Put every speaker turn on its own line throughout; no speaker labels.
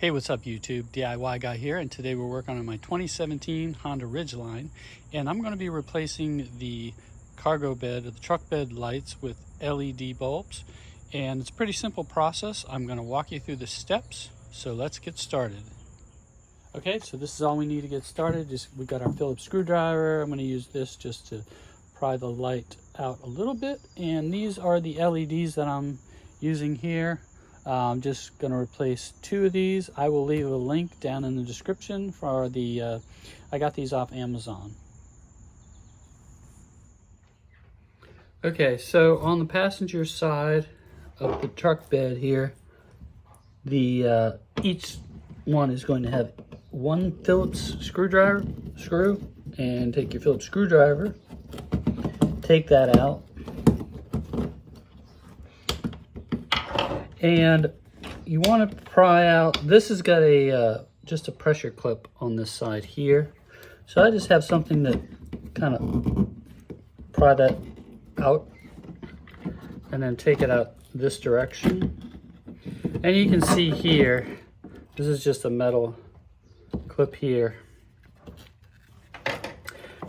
Hey, what's up YouTube? DIY guy here, and today we're working on my 2017 Honda Ridgeline, and I'm going to be replacing the cargo bed, the truck bed lights with LED bulbs, and it's a pretty simple process. I'm going to walk you through the steps, so let's get started. Okay, so this is all we need to get started. We got our Phillips screwdriver. I'm going to use this just to pry the light out a little bit, and these are the LEDs that I'm using here. I'm just going to replace two of these. I will leave a link down in the description for the, I got these off Amazon. Okay, so on the passenger side of the truck bed here, the each one is going to have one Phillips screw, and take your Phillips screwdriver, take that out. And you want to pry out, this has got a just a pressure clip on this side here. So I just have something that kind of pry that out and then take it out this direction. And you can see here, this is just a metal clip here.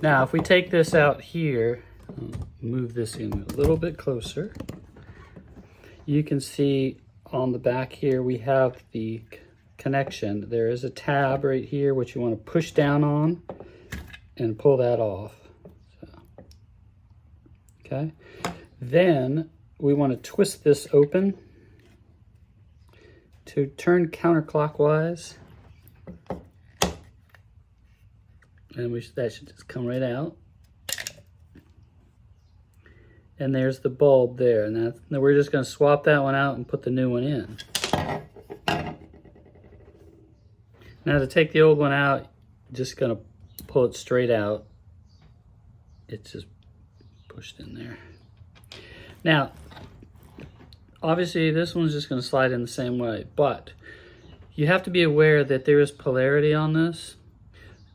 Now if we take this out here, move this in a little bit closer, you can see on the back here we have the connection. There is a tab right here which you want to push down on and pull that off. So, okay, then we want to twist this open to turn counterclockwise, and that should just come right out. And there's the bulb there, and now we're just going to swap that one out and put the new one in. Now to take the old one out, just going to pull it straight out. It's just pushed in there. Now, obviously this one's just going to slide in the same way, but you have to be aware that there is polarity on this,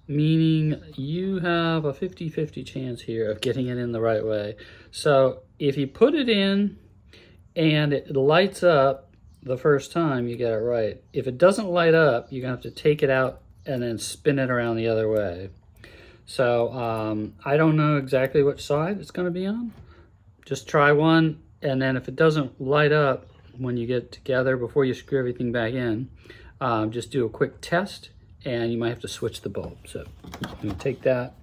meaning you have a 50-50 chance here of getting it in the right way. So if you put it in and it lights up the first time, you get it right. If it doesn't light up, you're gonna have to take it out and then spin it around the other way. So I don't know exactly which side it's gonna be on. Just try one, and then if it doesn't light up when you get together before you screw everything back in, just do a quick test, and you might have to switch the bulb. So I'm going to take that.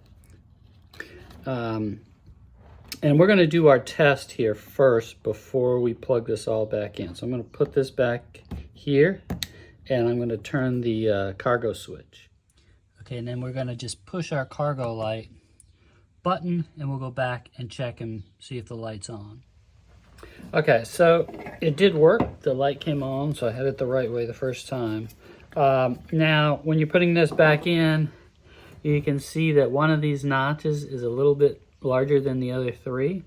And we're going to do our test here first before we plug this all back in. So I'm going to put this back here, and I'm going to turn the cargo switch. Okay, and then we're going to just push our cargo light button, and we'll go back and check and see if the light's on. Okay, so it did work. The light came on, so I had it the right way the first time. Now, when you're putting this back in, you can see that one of these notches is a little bit larger than the other three.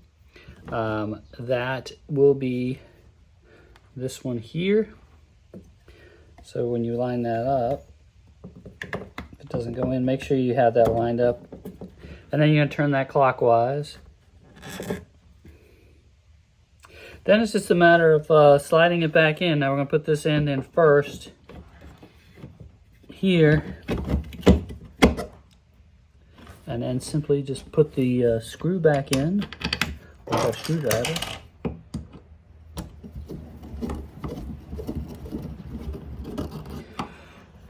That will be this one here. So when you line that up, if it doesn't go in, make sure you have that lined up. And then you're going to turn that clockwise. Then it's just a matter of sliding it back in. Now we're going to put this end in first here, and then simply just put the screw back in with our screwdriver.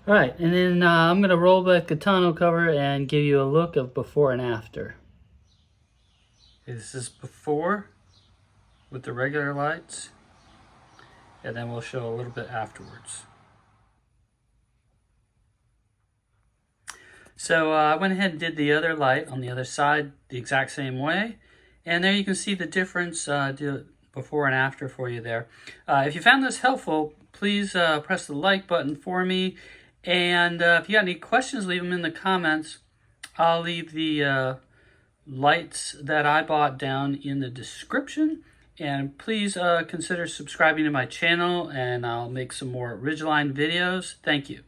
All right, and then I'm going to roll back the tonneau cover and give you a look of before and after. This is before with the regular lights, and then we'll show a little bit afterwards. So I went ahead and did the other light on the other side the exact same way. And there you can see the difference, do before and after for you there. If you found this helpful, please press the like button for me. And if you got any questions, leave them in the comments. I'll leave the lights that I bought down in the description. And please consider subscribing to my channel, and I'll make some more Ridgeline videos. Thank you.